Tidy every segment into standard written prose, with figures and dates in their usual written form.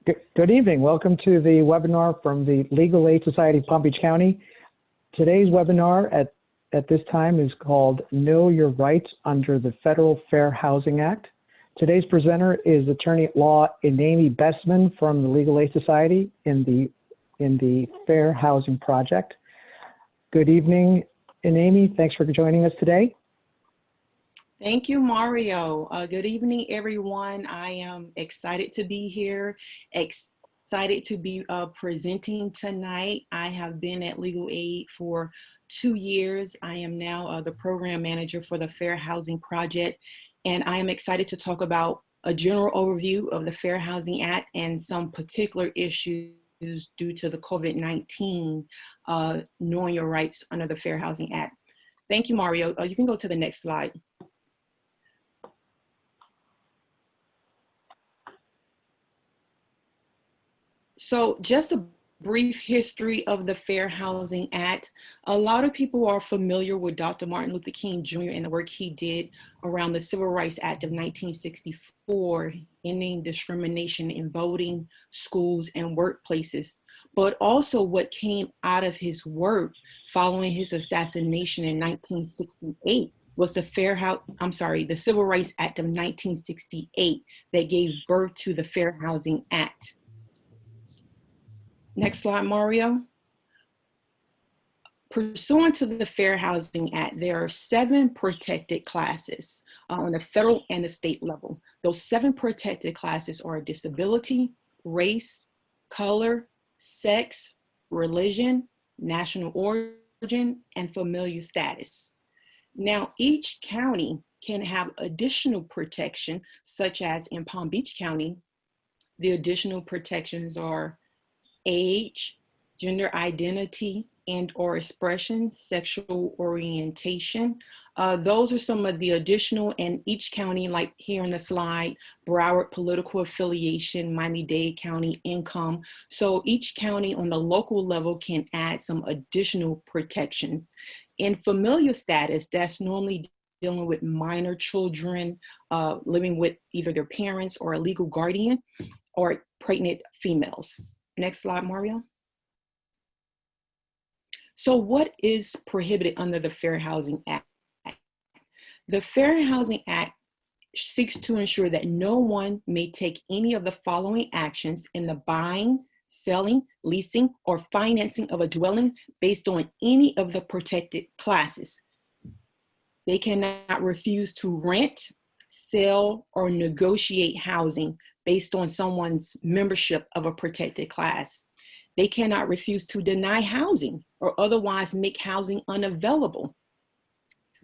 Good evening. Welcome to the webinar from the Legal Aid Society of Palm Beach County. Today's webinar at this time is called Know Your Rights Under the Federal Fair Housing Act. Today's presenter is attorney at law Eneami Bestman from the Legal Aid Society in the Fair Housing Project. Good evening, Eneami. Thanks for joining us today. Thank you, Mario. Good evening, everyone. I am excited to be here, excited to be presenting tonight. I have been at Legal Aid for 2 years. I am now the program manager for the Fair Housing Project, and I am excited to talk about a general overview of the Fair Housing Act and some particular issues due to the COVID-19, knowing your rights under the Fair Housing Act. Thank you, Mario. You can go to the next slide. So just a brief history of the Fair Housing Act. A lot of people are familiar with Dr. Martin Luther King Jr. and the work he did around the Civil Rights Act of 1964, ending discrimination in voting, schools, and workplaces, but also what came out of his work following his assassination in 1968 was the the Civil Rights Act of 1968 that gave birth to the Fair Housing Act. Next slide, Mario. Pursuant to the Fair Housing Act, there are 7 protected classes on the federal and the state level. Those 7 protected classes are disability, race, color, sex, religion, national origin, and familial status. Now, each county can have additional protection, such as in Palm Beach County, the additional protections are age, gender identity and or expression, sexual orientation. Those are some of the additional, and each county, like here on the slide, Broward political affiliation, Miami-Dade County income. So each county on the local level can add some additional protections. In familial status, that's normally dealing with minor children living with either their parents or a legal guardian or pregnant females. Next slide, Mario. So what is prohibited under the Fair Housing Act? The Fair Housing Act seeks to ensure that no one may take any of the following actions in the buying, selling, leasing, or financing of a dwelling based on any of the protected classes. They cannot refuse to rent, sell, or negotiate housing based on someone's membership of a protected class. They cannot refuse to deny housing or otherwise make housing unavailable.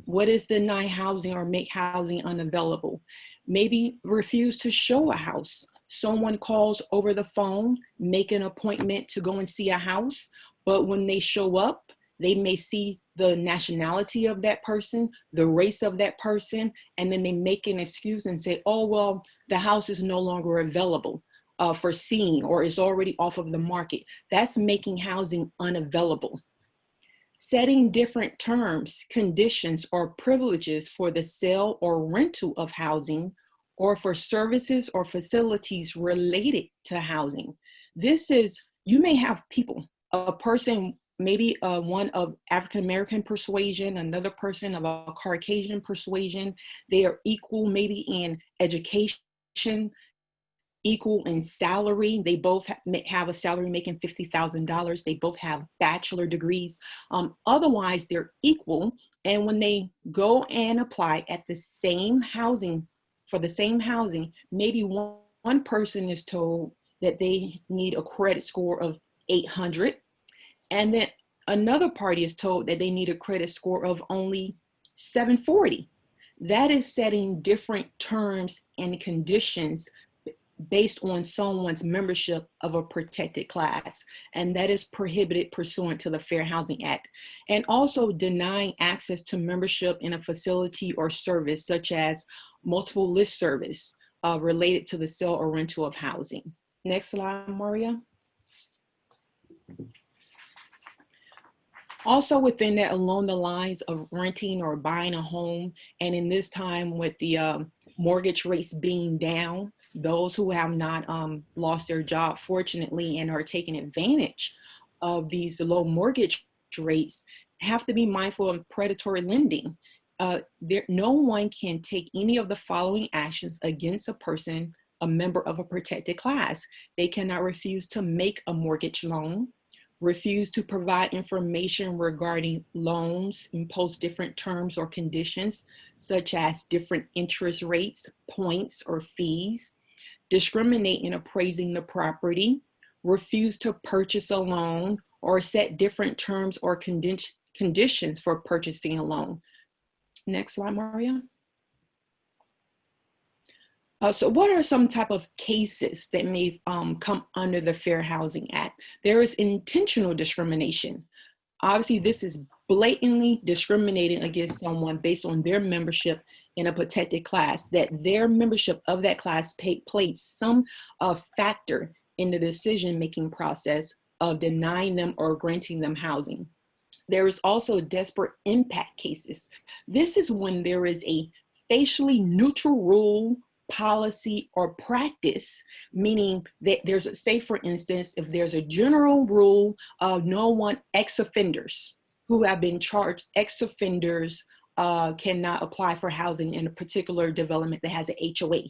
What is deny housing or make housing unavailable? Maybe refuse to show a house. Someone calls over the phone, make an appointment to go and see a house, but when they show up, they may see the nationality of that person, the race of that person, and then they make an excuse and say, oh, well, the house is no longer available for seeing or is already off of the market. That's making housing unavailable. Setting different terms, conditions, or privileges for the sale or rental of housing or for services or facilities related to housing. This is, you may have people, a person maybe one of African-American persuasion, another person of a Caucasian persuasion. They are equal maybe in education, equal in salary. They both have a salary making $50,000. They both have bachelor degrees. Otherwise, they're equal. And when they go and apply at the same housing, for the same housing, maybe one person is told that they need a credit score of 800. And then another party is told that they need a credit score of only 740. That is setting different terms and conditions based on someone's membership of a protected class. And that is prohibited pursuant to the Fair Housing Act. And also denying access to membership in a facility or service, such as multiple list service related to the sale or rental of housing. Next slide, Maria. Also within that, along the lines of renting or buying a home, and in this time with the mortgage rates being down, those who have not lost their job, fortunately, and are taking advantage of these low mortgage rates have to be mindful of predatory lending. No one can take any of the following actions against a person, a member of a protected class. They cannot refuse to make a mortgage loan, refuse to provide information regarding loans, impose different terms or conditions, such as different interest rates, points, or fees, discriminate in appraising the property, refuse to purchase a loan, or set different terms or conditions for purchasing a loan. Next slide, Maria. So what are some type of cases that may come under the Fair Housing Act? There is intentional discrimination. Obviously, this is blatantly discriminating against someone based on their membership in a protected class, that their membership of that class played some factor in the decision-making process of denying them or granting them housing. There is also desperate impact cases. This is when there is a facially neutral rule, policy, or practice, meaning that there's a, say for instance, if there's a general rule of no one ex-offenders who have been charged, ex-offenders cannot apply for housing in a particular development that has an HOA.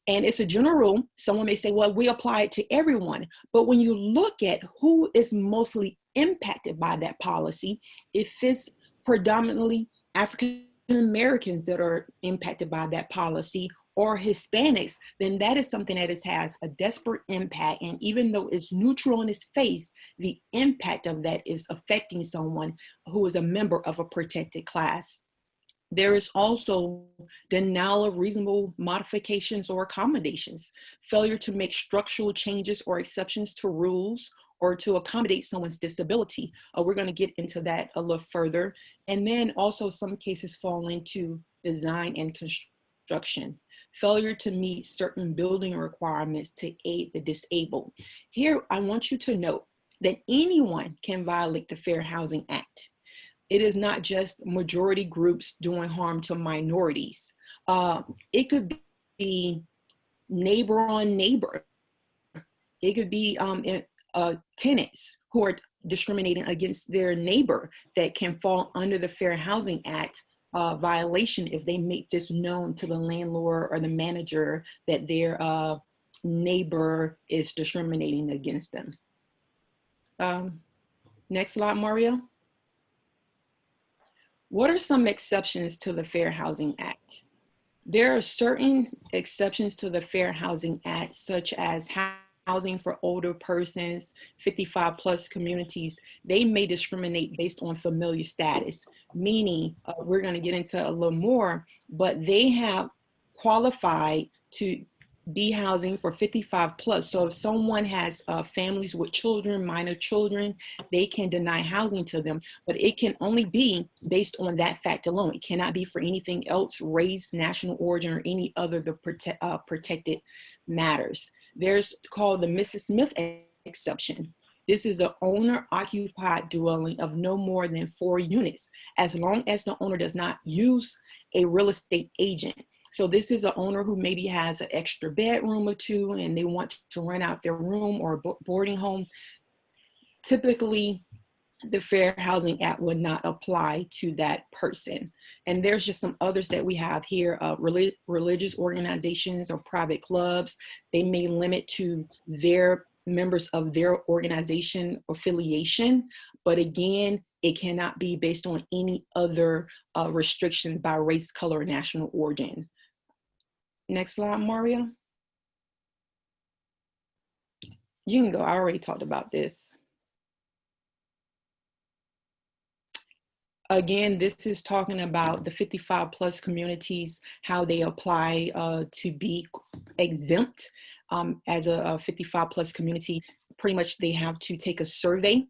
And it's a general rule. Someone may say, well, we apply it to everyone. But when you look at who is mostly impacted by that policy, if it's predominantly African Americans that are impacted by that policy, or Hispanics, then that is something that has a desperate impact. And even though it's neutral in its face, the impact of that is affecting someone who is a member of a protected class. There is also denial of reasonable modifications or accommodations, failure to make structural changes or exceptions to rules, or to accommodate someone's disability. We're going to get into that a little further. And then also some cases fall into design and construction, failure to meet certain building requirements to aid the disabled. Here, I want you to note that anyone can violate the Fair Housing Act. It is not just majority groups doing harm to minorities. It could be neighbor on neighbor. It could be tenants who are discriminating against their neighbor that can fall under the Fair Housing Act violation if they make this known to the landlord or the manager that their neighbor is discriminating against them. Next slide, Mario. What are some exceptions to the Fair Housing Act? There are certain exceptions to the Fair Housing Act, such as housing for older persons, 55 plus communities. They may discriminate based on familial status, meaning we're going to get into a little more, but they have qualified to be housing for 55 plus. So if someone has families with children, minor children, they can deny housing to them, but it can only be based on that fact alone. It cannot be for anything else, race, national origin, or any other protected matters. There's called the Mrs. Smith exception. This is an owner-occupied dwelling of no more than 4 units, as long as the owner does not use a real estate agent. So this is an owner who maybe has an extra bedroom or 2 and they want to rent out their room or boarding home. Typically, the Fair Housing Act would not apply to that person. And there's just some others that we have here. Religious organizations or private clubs, they may limit to their members of their organization affiliation, but again, it cannot be based on any other restrictions by race, color, or national origin. Next slide, Mario. You can go, I already talked about this. Again, this is talking about the 55 plus communities, how they apply to be exempt as a 55 plus community. Pretty much they have to take a survey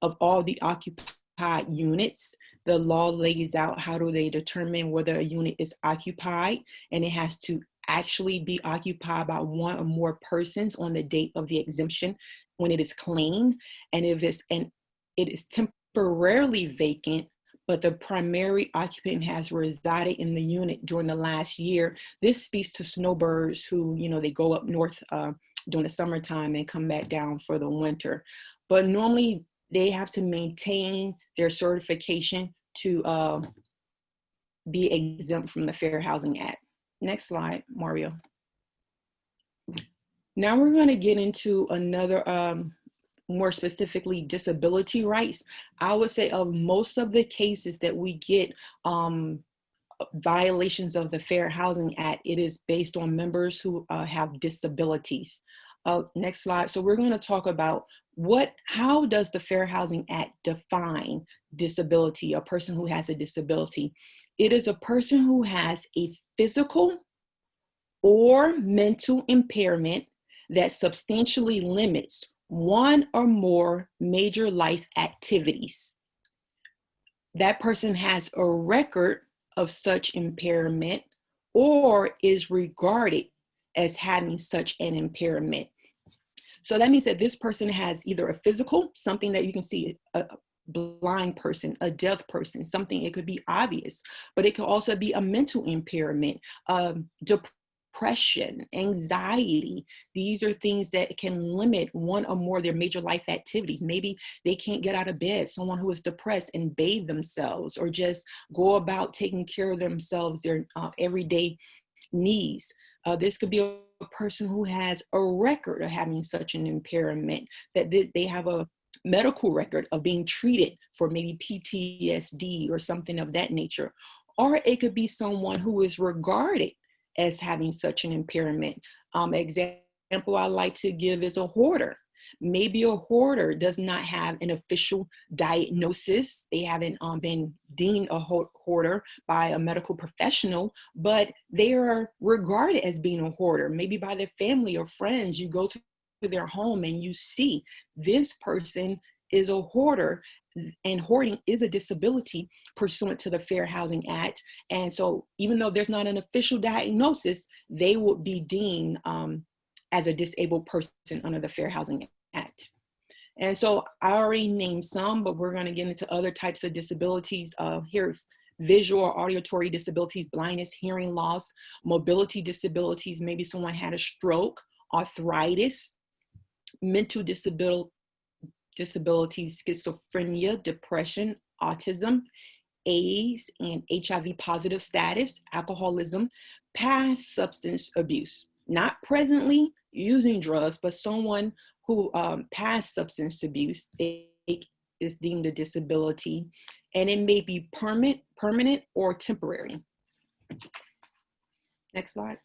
of all the occupied units. The law lays out how do they determine whether a unit is occupied, and it has to actually be occupied by 1 or more persons on the date of the exemption when it is claimed. And if it is temporarily vacant, but the primary occupant has resided in the unit during the last year. This speaks to snowbirds who, they go up north during the summertime and come back down for the winter. But normally they have to maintain their certification to be exempt from the Fair Housing Act. Next slide, Mario. Now we're going to get into another, more specifically, disability rights. I would say of most of the cases that we get violations of the Fair Housing Act, it is based on members who have disabilities. Next slide. So we're going to talk about how does the Fair Housing Act define disability, a person who has a disability? It is a person who has a physical or mental impairment that substantially limits one or more major life activities. That person has a record of such impairment or is regarded as having such an impairment. So that means that this person has either a physical, something that you can see, a blind person, a deaf person, something, it could be obvious, but it could also be a mental impairment, depression, anxiety. These are things that can limit one or more of their major life activities. Maybe they can't get out of bed, someone who is depressed, and bathe themselves or just go about taking care of themselves, their everyday needs. This could be a person who has a record of having such an impairment, that they have a medical record of being treated for maybe PTSD or something of that nature. Or it could be someone who is regarded as having such an impairment. Example I like to give is a hoarder. Maybe a hoarder does not have an official diagnosis. They haven't been deemed a hoarder by a medical professional, but they are regarded as being a hoarder. Maybe by their family or friends. You go to their home and you see this person is a hoarder, and hoarding is a disability pursuant to the Fair Housing Act. And so even though there's not an official diagnosis, they would be deemed as a disabled person under the Fair Housing Act. And so I already named some, but we're going to get into other types of disabilities here. Visual or auditory disabilities, blindness, hearing loss, mobility disabilities. Maybe someone had a stroke, arthritis, mental disabilities, schizophrenia, depression, autism, AIDS and HIV positive status, alcoholism, past substance abuse. Not presently using drugs, but someone who past substance abuse is deemed a disability, and it may be permanent or temporary. Next slide.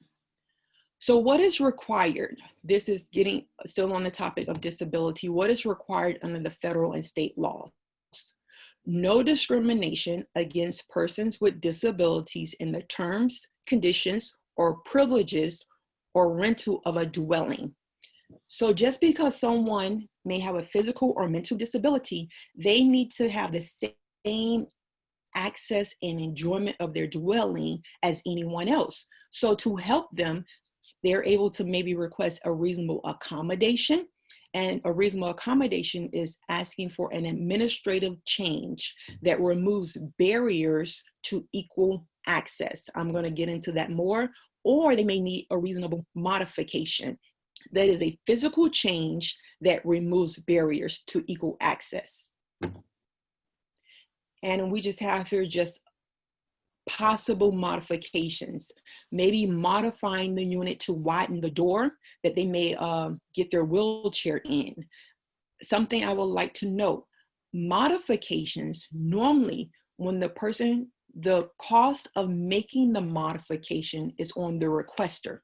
So what is required? This is getting still on the topic of disability. What is required under the federal and state laws? No discrimination against persons with disabilities in the terms, conditions, or privileges or rental of a dwelling. So just because someone may have a physical or mental disability, they need to have the same access and enjoyment of their dwelling as anyone else. So to help them, they're able to maybe request a reasonable accommodation. And a reasonable accommodation is asking for an administrative change that removes barriers to equal access. I'm going to get into that more. Or they may need a reasonable modification. That is a physical change that removes barriers to equal access. And we just have here just possible modifications, maybe modifying the unit to widen the door that they may get their wheelchair in. Something I would like to note, modifications, normally when the cost of making the modification is on the requester.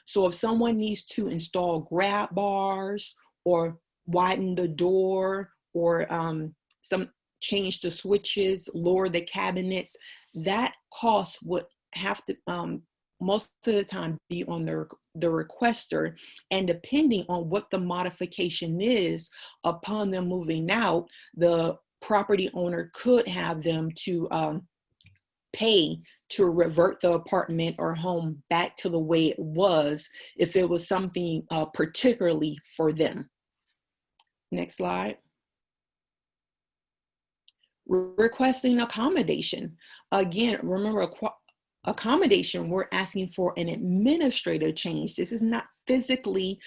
So if someone needs to install grab bars or widen the door or change the switches, lower the cabinets, that cost would have to most of the time be on the requester. And depending on what the modification is, upon them moving out, the property owner could have them to pay to revert the apartment or home back to the way it was if it was something particularly for them. Next slide. Requesting accommodation. Again, remember, accommodation, we're asking for an administrative change. This is not physically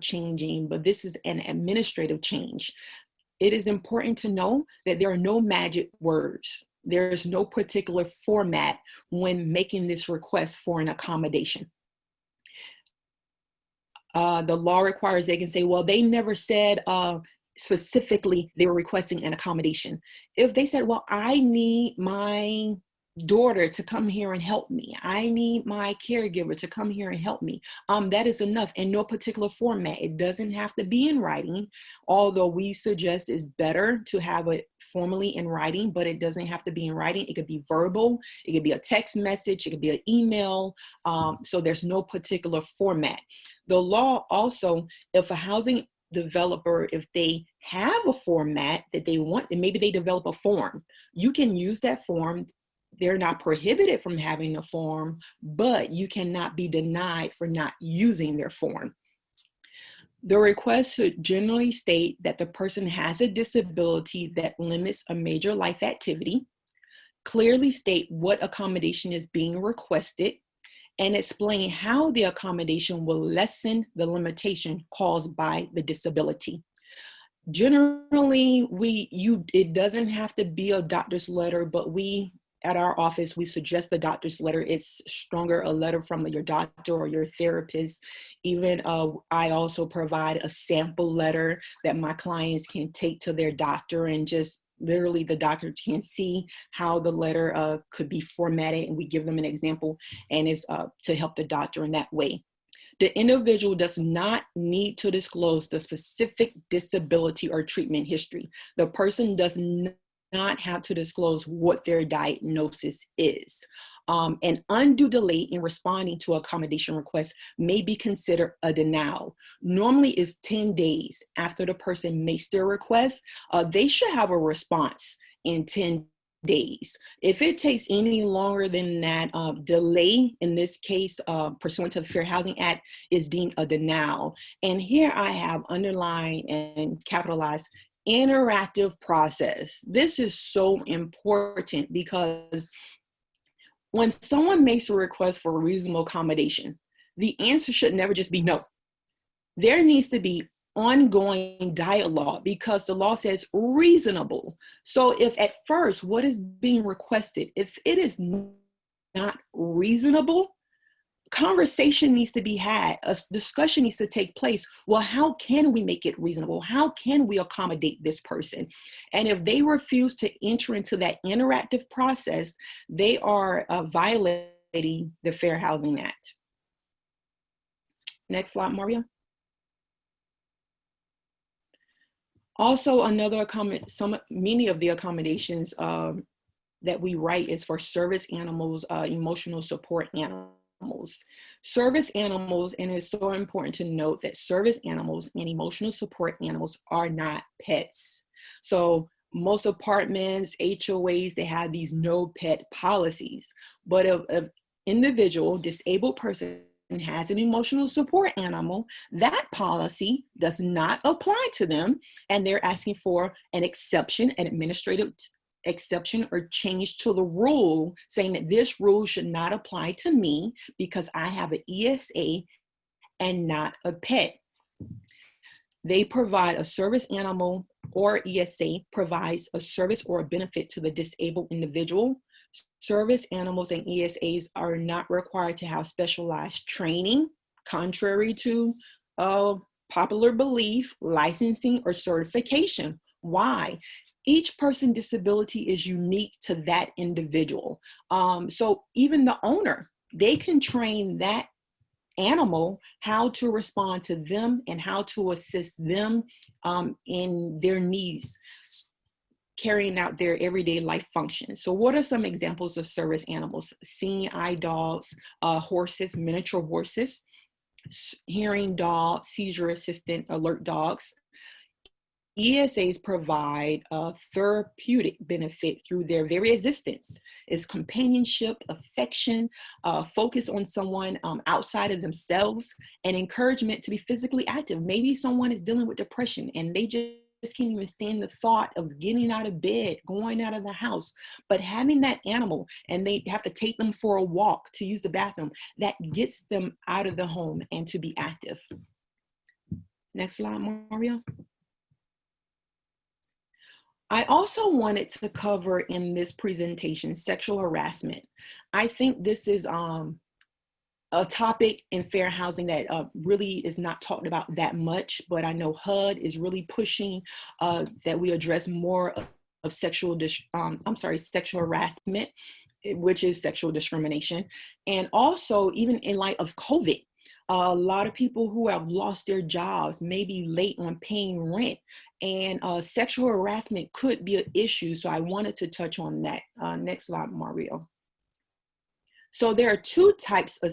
changing, but this is an administrative change. It is important to know that there are no magic words. There's no particular format when making this request for an accommodation. The law requires they can say, well, they never said specifically they were requesting an accommodation. If they said, well, I need my daughter to come here and help me, I need my caregiver to come here and help me, that is enough, in no particular format. It doesn't have to be in writing, although we suggest it's better to have it formally in writing, but it doesn't have to be in writing. It could be verbal, it could be a text message, it could be an email, so there's no particular format. The law also, if a housing developer, if they have a format that they want, and maybe they develop a form, you can use that form. They're not prohibited from having a form, but you cannot be denied for not using their form. The request should generally state that the person has a disability that limits a major life activity, clearly state what accommodation is being requested, and explain how the accommodation will lessen the limitation caused by the disability. Generally, it doesn't have to be a doctor's letter, but at our office, we suggest the doctor's letter. It's stronger, a letter from your doctor or your therapist. Even I also provide a sample letter that my clients can take to their doctor, and just literally the doctor can see how the letter could be formatted, and we give them an example, and it's to help the doctor in that way. The individual does not need to disclose the specific disability or treatment history. The person does not have to disclose what their diagnosis is. An undue delay in responding to accommodation requests may be considered a denial. Normally it's 10 days after the person makes their request. They should have a response in 10 days. If it takes any longer than that, delay, in this case, pursuant to the Fair Housing Act, is deemed a denial. And here I have underlined and capitalized interactive process. This is so important, because when someone makes a request for a reasonable accommodation, the answer should never just be no. There needs to be ongoing dialogue, because the law says reasonable. So if at first what is being requested, if it is not reasonable, conversation needs to be had, a discussion needs to take place. Well, how can we make it reasonable? How can we accommodate this person? And if they refuse to enter into that interactive process, they are violating the Fair Housing Act. Next slide, Maria. Also, another many of the accommodations that we write is for service animals, emotional support animals. Service animals, and it's so important to note that service animals and emotional support animals are not pets. So most apartments, HOAs, they have these no pet policies. But if an individual, disabled person, has an emotional support animal, that policy does not apply to them, and they're asking for an exception, an administrative exception or change to the rule, saying that this rule should not apply to me because I have an ESA and not a pet. They provide a service animal, or ESA provides a service or a benefit to the disabled individual. Service animals and ESAs are not required to have specialized training, contrary to popular belief, licensing, or certification. Why? Each person's disability is unique to that individual. So even the owner, they can train that animal how to respond to them and how to assist them in their needs, carrying out their everyday life functions. So what are some examples of service animals? Seeing eye dogs, horses, miniature horses, hearing dog, seizure assistant, alert dogs. ESAs provide a therapeutic benefit through their very existence. It's companionship, affection, focus on someone outside of themselves, and encouragement to be physically active. Maybe someone is dealing with depression and they just can't even stand the thought of getting out of bed, going out of the house. But having that animal, and they have to take them for a walk to use the bathroom, that gets them out of the home and to be active. Next slide, Mario. I also wanted to cover in this presentation sexual harassment. I think this is a topic in fair housing that really is not talked about that much, but I know HUD is really pushing that we address more of sexual harassment, which is sexual discrimination. And also, even in light of COVID, a lot of people who have lost their jobs may be late on paying rent, and sexual harassment could be an issue. So I wanted to touch on that. Next slide, Mario. So there are two types of,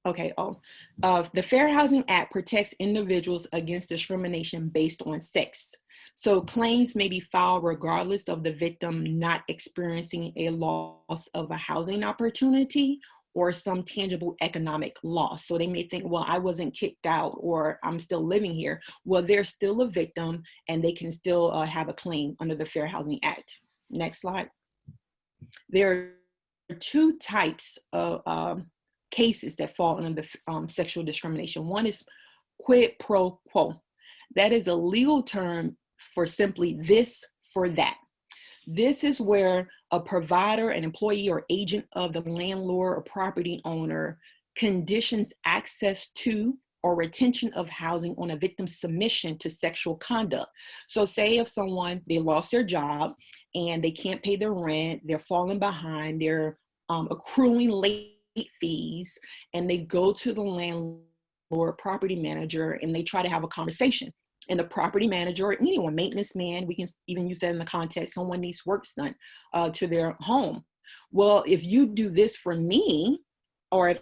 the Fair Housing Act protects individuals against discrimination based on sex. So claims may be filed regardless of the victim not experiencing a loss of a housing opportunity or some tangible economic loss. So they may think, well, I wasn't kicked out or I'm still living here. Well, they're still a victim and they can still have a claim under the Fair Housing Act. Next slide. There are two types of cases that fall under the sexual discrimination. One is quid pro quo. That is a legal term for simply this for that. This is where a provider, an employee, or agent of the landlord or property owner conditions access to or retention of housing on a victim's submission to sexual conduct. So say if someone, they lost their job and they can't pay their rent, they're falling behind, they're accruing late fees, and they go to the landlord property manager and they try to have a conversation. And the property manager or anyone, maintenance man, we can even use that in the context, someone needs work done to their home. Well, if you do this for me, or if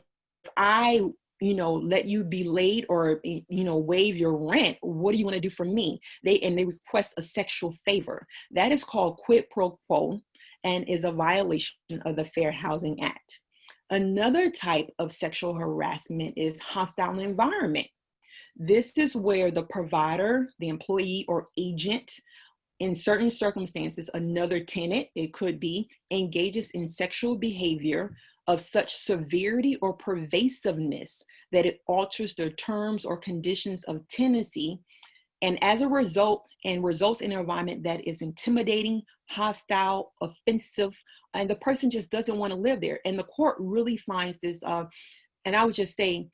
I, let you be late or, waive your rent, what do you want to do for me? They request a sexual favor. That is called quid pro quo and is a violation of the Fair Housing Act. Another type of sexual harassment is hostile environment. This is where the provider, the employee or agent, in certain circumstances, another tenant, it could be, engages in sexual behavior of such severity or pervasiveness that it alters the terms or conditions of tenancy, and as a result, results in an environment that is intimidating, hostile, offensive, and the person just doesn't want to live there. And the court really finds this, and I would just say,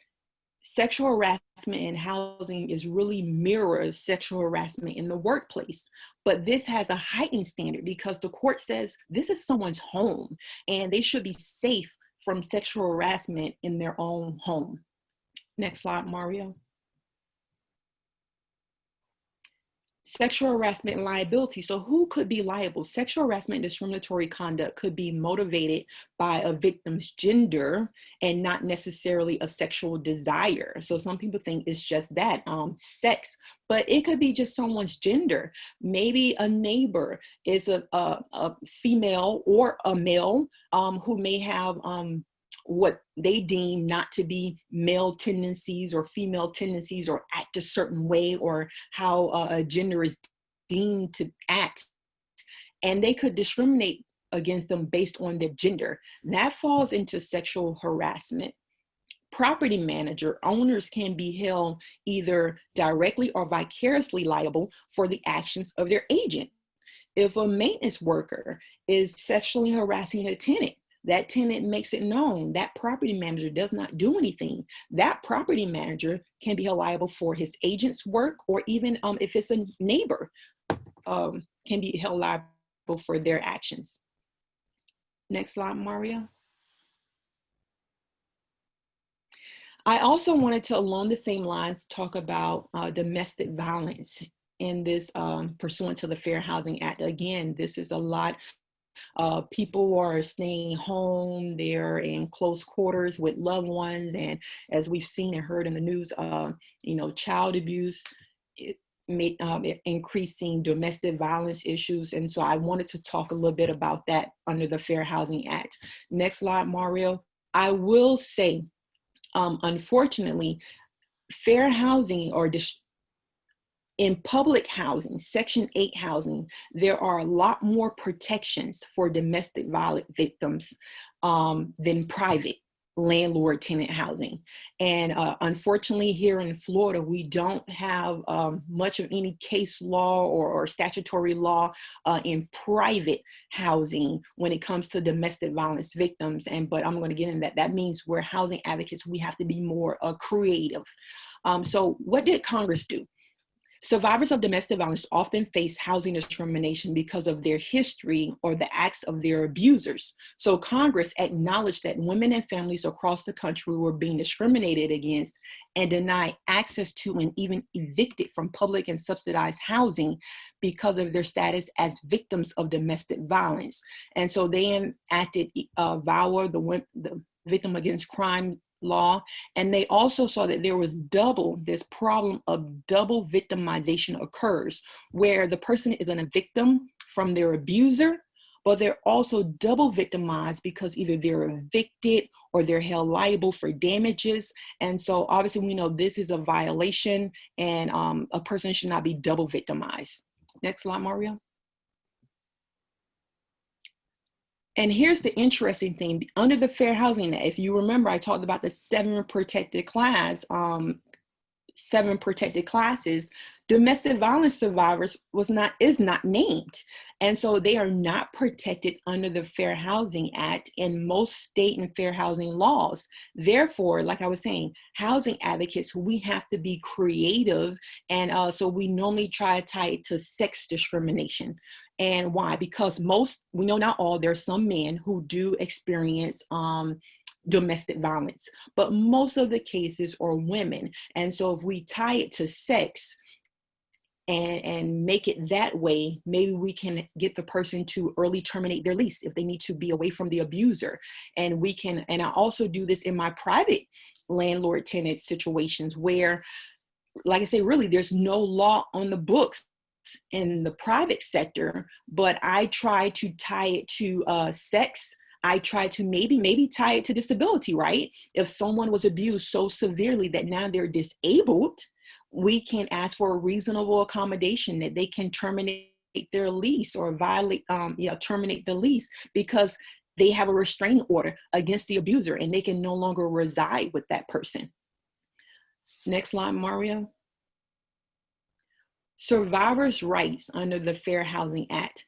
sexual harassment in housing is really mirrors sexual harassment in the workplace. But this has a heightened standard because the court says this is someone's home and they should be safe from sexual harassment in their own home. Next slide, Mario. Sexual harassment and liability. So who could be liable? Sexual harassment and discriminatory conduct could be motivated by a victim's gender and not necessarily a sexual desire. So some people think it's just that, sex, but it could be just someone's gender. Maybe a neighbor is a female or a male who may have what they deem not to be male tendencies or female tendencies or act a certain way or how a gender is deemed to act. And they could discriminate against them based on their gender. That falls into sexual harassment. Property manager, owners can be held either directly or vicariously liable for the actions of their agent. If a maintenance worker is sexually harassing a tenant, that tenant makes it known, that property manager does not do anything, that property manager can be held liable for his agent's work, or even if it's a neighbor, can be held liable for their actions. Next slide, Maria. I also wanted to, along the same lines, talk about domestic violence in this pursuant to the Fair Housing Act. Again, this is a lot. People are staying home, they're in close quarters with loved ones, and as we've seen and heard in the news, child abuse, increasing domestic violence issues. And so I wanted to talk a little bit about that under the Fair Housing Act. Next slide, Mario. I will say, unfortunately, fair housing or In public housing, Section 8 housing, there are a lot more protections for domestic violence victims than private landlord-tenant housing. And unfortunately, here in Florida, we don't have much of any case law or statutory law in private housing when it comes to domestic violence victims. But I'm going to get into that. That means we're housing advocates. We have to be more creative. So what did Congress do? Survivors of domestic violence often face housing discrimination because of their history or the acts of their abusers. So Congress acknowledged that women and families across the country were being discriminated against and denied access to and even evicted from public and subsidized housing because of their status as victims of domestic violence. And so they enacted VAWA, the Victim Against Crime law, and they also saw that there was this problem of double victimization occurs, where the person is a victim from their abuser, but they're also double victimized because either they're evicted or they're held liable for damages. And so obviously we know this is a violation, and a person should not be double victimized. Next slide, Mario. And here's the interesting thing. Under the Fair Housing Act, if you remember, I talked about the seven protected classes. Domestic violence survivors is not named. And so they are not protected under the Fair Housing Act in most state and fair housing laws. Therefore, like I was saying, housing advocates, we have to be creative. And so we normally try to tie it to sex discrimination. And why? Because we know not all, there's some men who do experience domestic violence, but most of the cases are women. And so if we tie it to sex and make it that way, maybe we can get the person to early terminate their lease if they need to be away from the abuser. And I also do this in my private landlord-tenant situations where, like I say, really there's no law on the books in the private sector, but I try to tie it to sex. I try to maybe tie it to disability, right? If someone was abused so severely that now they're disabled, we can ask for a reasonable accommodation that they can terminate their lease or terminate the lease because they have a restraining order against the abuser and they can no longer reside with that person. Next slide, Mario. Survivors' rights under the Fair Housing Act.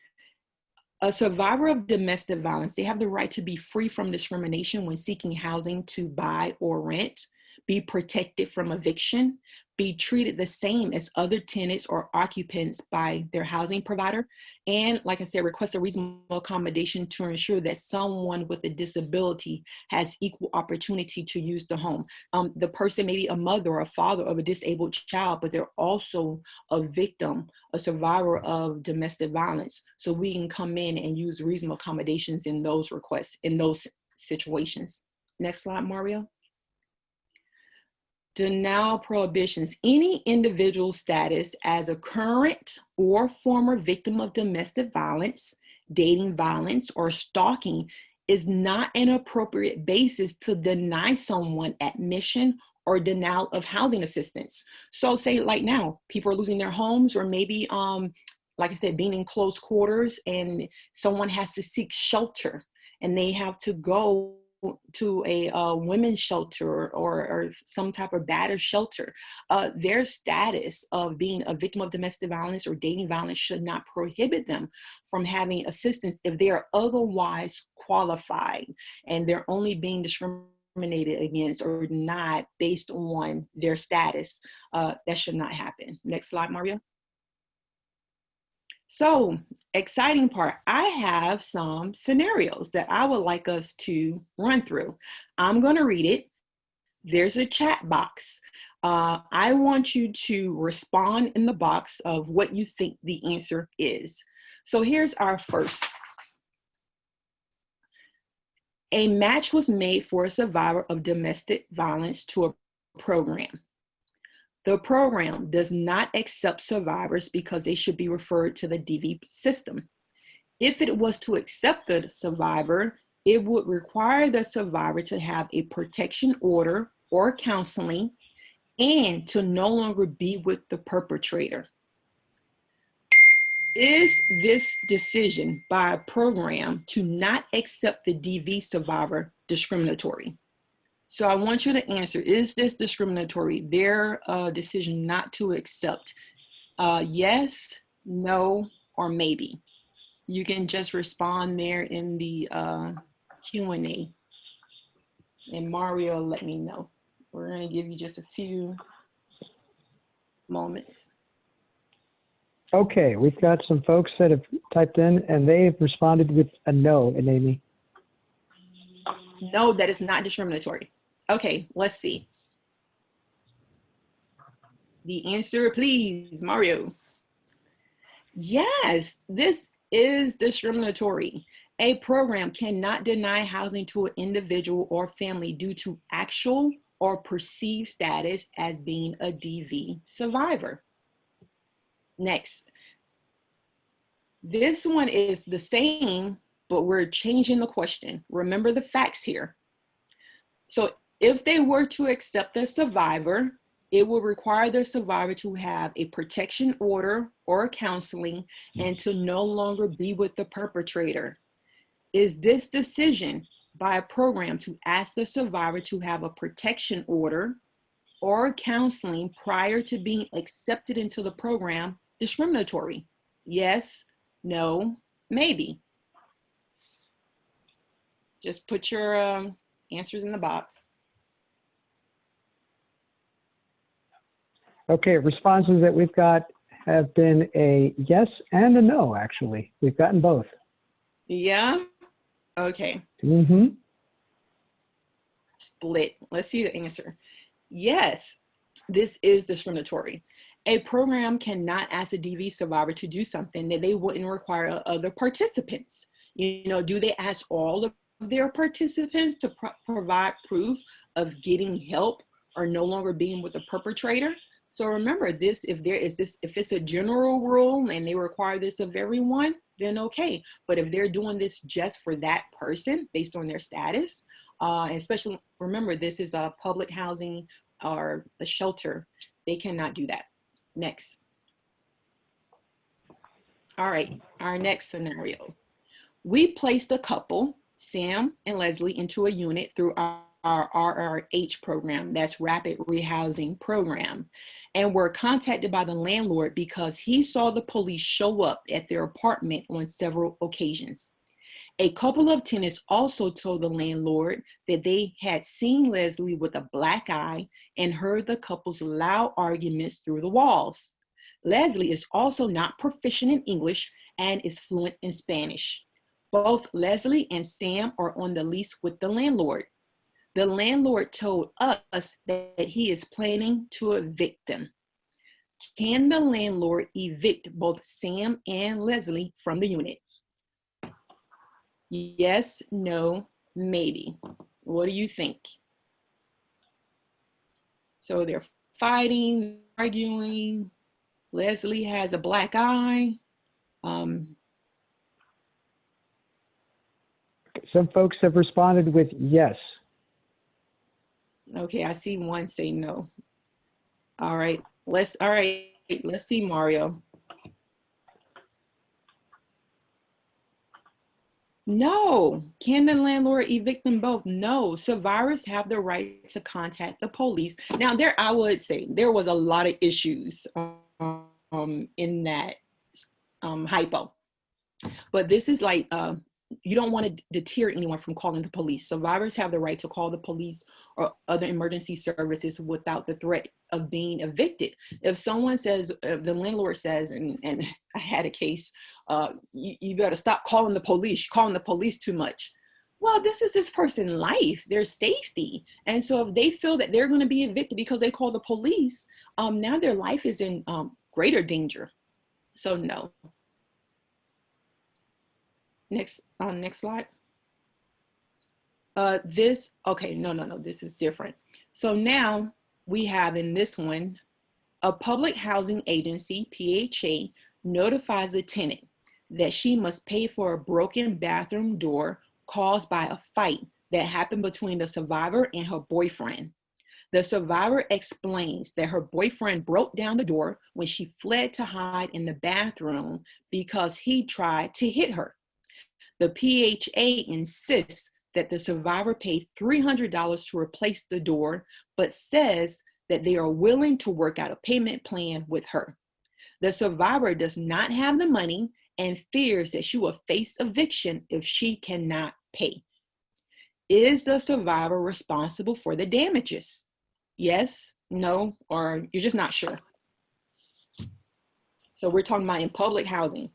A survivor of domestic violence, they have the right to be free from discrimination when seeking housing to buy or rent, be protected from eviction, be treated the same as other tenants or occupants by their housing provider, and, like I said, request a reasonable accommodation to ensure that someone with a disability has equal opportunity to use the home. The person may be a mother or a father of a disabled child, but they're also a victim, a survivor of domestic violence. So we can come in and use reasonable accommodations in those requests, in those situations. Next slide, Mario. Denial prohibitions. Any individual status as a current or former victim of domestic violence, dating violence, or stalking is not an appropriate basis to deny someone admission or denial of housing assistance. So say like now, people are losing their homes, or maybe, like I said, being in close quarters and someone has to seek shelter and they have to go to a women's shelter or some type of battered shelter. Their status of being a victim of domestic violence or dating violence should not prohibit them from having assistance if they are otherwise qualified and they're only being discriminated against or denied based on their status. That should not happen. Next slide, Mario. So, exciting part, I have some scenarios that I would like us to run through. I'm going to read it. There's a chat box. I want you to respond in the box of what you think the answer is. So here's our first. A match was made for a survivor of domestic violence to a program. The program does not accept survivors because they should be referred to the DV system. If it was to accept the survivor, it would require the survivor to have a protection order or counseling and to no longer be with the perpetrator. Is this decision by a program to not accept the DV survivor discriminatory? So I want you to answer, is this discriminatory? Their decision not to accept, yes, no, or maybe. You can just respond there in the Q&A. And Mario, let me know. We're gonna give you just a few moments. Okay, we've got some folks that have typed in and they've responded with a no, Eneami. No, that is not discriminatory. Okay, let's see. The answer, please, Mario. Yes, this is discriminatory. A program cannot deny housing to an individual or family due to actual or perceived status as being a DV survivor. Next. This one is the same, but we're changing the question. Remember the facts here. So if they were to accept the survivor, it will require the survivor to have a protection order or counseling and to no longer be with the perpetrator. Is this decision by a program to ask the survivor to have a protection order or counseling prior to being accepted into the program discriminatory? Yes, no, maybe. Just put your answers in the box. Okay, responses that we've got have been a yes and a no, actually. We've gotten both. Yeah? Okay. Mm-hmm. Split. Let's see the answer. Yes, this is discriminatory. A program cannot ask a DV survivor to do something that they wouldn't require other participants. You know, do they ask all of their participants to provide proof of getting help or no longer being with the perpetrator? So remember this, if it's a general rule and they require this of everyone, then okay. But if they're doing this just for that person based on their status, especially remember this is a public housing or a shelter, they cannot do that. Next. All right, our next scenario. We placed a couple, Sam and Leslie, into a unit through our RRH program, that's Rapid Rehousing Program, and were contacted by the landlord because he saw the police show up at their apartment on several occasions. A couple of tenants also told the landlord that they had seen Leslie with a black eye and heard the couple's loud arguments through the walls. Leslie is also not proficient in English and is fluent in Spanish. Both Leslie and Sam are on the lease with the landlord. The landlord told us that he is planning to evict them. Can the landlord evict both Sam and Leslie from the unit? Yes, no, maybe. What do you think? So they're fighting, arguing. Leslie has a black eye. Some folks have responded with yes. Okay, I see one say no. All right, let's see, Mario. No. Can the landlord evict them both? No. Survivors have the right to contact the police. Now, I would say there was a lot of issues in that hypo. But this is like, you don't want to deter anyone from calling the police. Survivors have the right to call the police or other emergency services without the threat of being evicted. If someone says, if the landlord says, and I had a case, you better stop calling the police too much. Well, this is this person's life, their safety. And so if they feel that they're going to be evicted because they call the police, now their life is in greater danger. So no. Next slide. This is different. So now we have in this one, a public housing agency, PHA, notifies a tenant that she must pay for a broken bathroom door caused by a fight that happened between the survivor and her boyfriend. The survivor explains that her boyfriend broke down the door when she fled to hide in the bathroom because he tried to hit her. The PHA insists that the survivor paid $300 to replace the door, but says that they are willing to work out a payment plan with her. The survivor does not have the money and fears that she will face eviction if she cannot pay. Is the survivor responsible for the damages? Yes, no, or you're just not sure. So we're talking about in public housing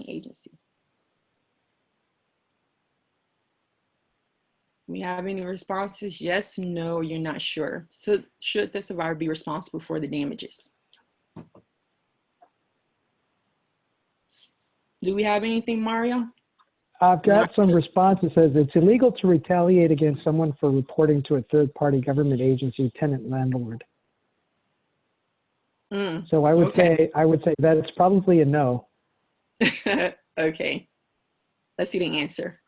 agency. We have any responses? Yes, no, you're not sure. So should the survivor be responsible for the damages? Do we have anything, Mario? I've got some response that says it's illegal to retaliate against someone for reporting to a third-party government agency, tenant, landlord. So I would say that it's probably a no. Okay, let's see the answer.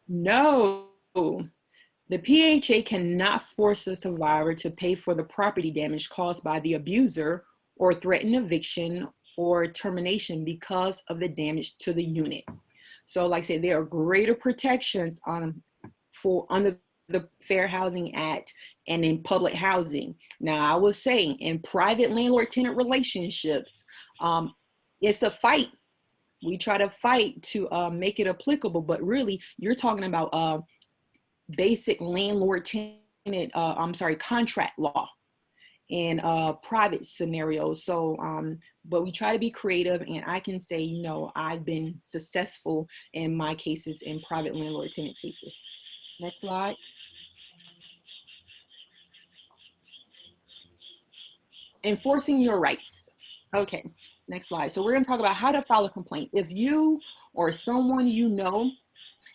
No, the PHA cannot force a survivor to pay for the property damage caused by the abuser or threaten eviction or termination because of the damage to the unit. So like I said, there are greater protections under the Fair Housing Act and in public housing. Now, I was saying in private landlord-tenant relationships, it's a fight. We try to fight to make it applicable, but really you're talking about basic landlord-tenant, contract law in private scenarios. So, but we try to be creative, and I can say, you know, I've been successful in my cases in private landlord-tenant cases. Next slide. Enforcing your rights. Okay, next slide. So we're going to talk about how to file a complaint. If you or someone you know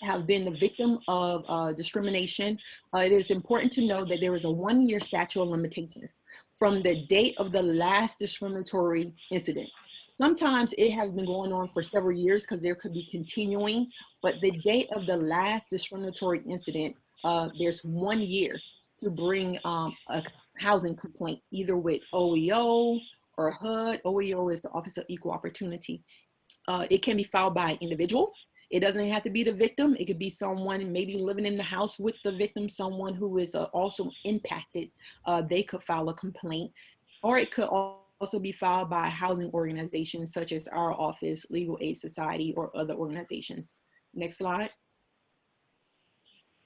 have been the victim of discrimination, it is important to know that there is a 1-year statute of limitations from the date of the last discriminatory incident. Sometimes it has been going on for several years because there could be continuing, but the date of the last discriminatory incident, there's 1 year to bring a housing complaint, either with OEO or HUD. OEO is the Office of Equal Opportunity. It can be filed by an individual. It doesn't have to be the victim. It could be someone maybe living in the house with the victim, someone who is also impacted. They could file a complaint, or it could also be filed by housing organizations such as our office, Legal Aid Society, or other organizations. Next slide.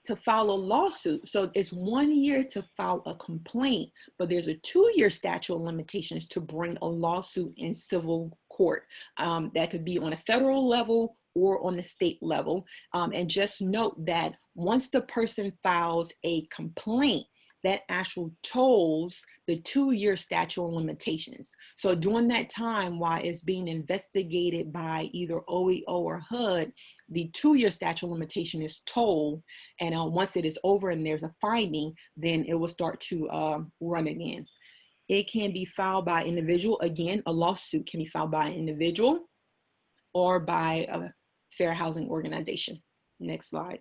To file a lawsuit. So it's 1 year to file a complaint, but there's a 2-year statute of limitations to bring a lawsuit in civil court. That could be on a federal level or on the state level. And just note that once the person files a complaint, that actually tolls the 2-year statute of limitations. So during that time, while it's being investigated by either OEO or HUD, the 2-year statute of limitation is tolled. And once it is over and there's a finding, then it will start to run again. It can be filed by individual. Again, a lawsuit can be filed by an individual or by a fair housing organization. Next slide.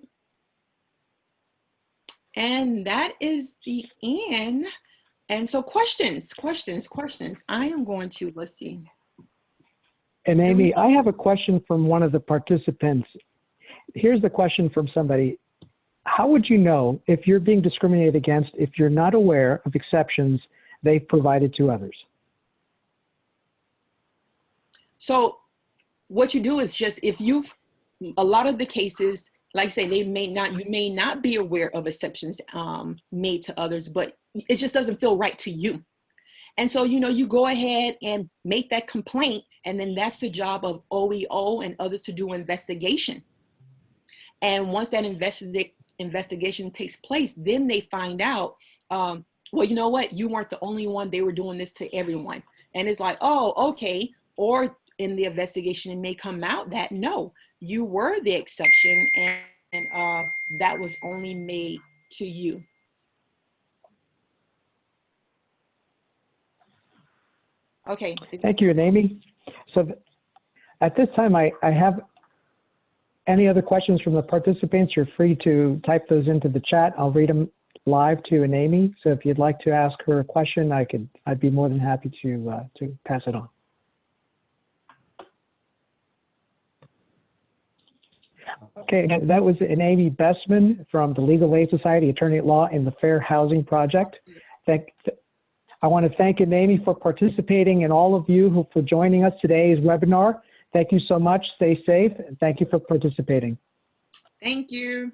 And that is the end. And so questions. I am going to, let's see. And Amy, I have a question from one of the participants. Here's the question from somebody. How would you know if you're being discriminated against if you're not aware of exceptions they've provided to others? So what you do is just, if you've, a lot of the cases, like I say, you may not be aware of exceptions made to others, but it just doesn't feel right to you. And so, you know, you go ahead and make that complaint, and then that's the job of OEO and others to do investigation. And once that investigation takes place, then they find out, well, you know what, you weren't the only one, they were doing this to everyone. And it's like, oh, okay. Or in the investigation, it may come out that no, you were the exception, and that was only made to you. Okay. Thank you, Eneami. So at this time, I have any other questions from the participants. You're free to type those into the chat. I'll read them live to Eneami. So if you'd like to ask her a question, I'd be more than happy to pass it on. Okay, again, that was Eneami Bestman from the Legal Aid Society, Attorney at Law in the Fair Housing Project. I want to thank Eneami for participating and all of you for joining us today's webinar. Thank you so much. Stay safe, and thank you for participating. Thank you.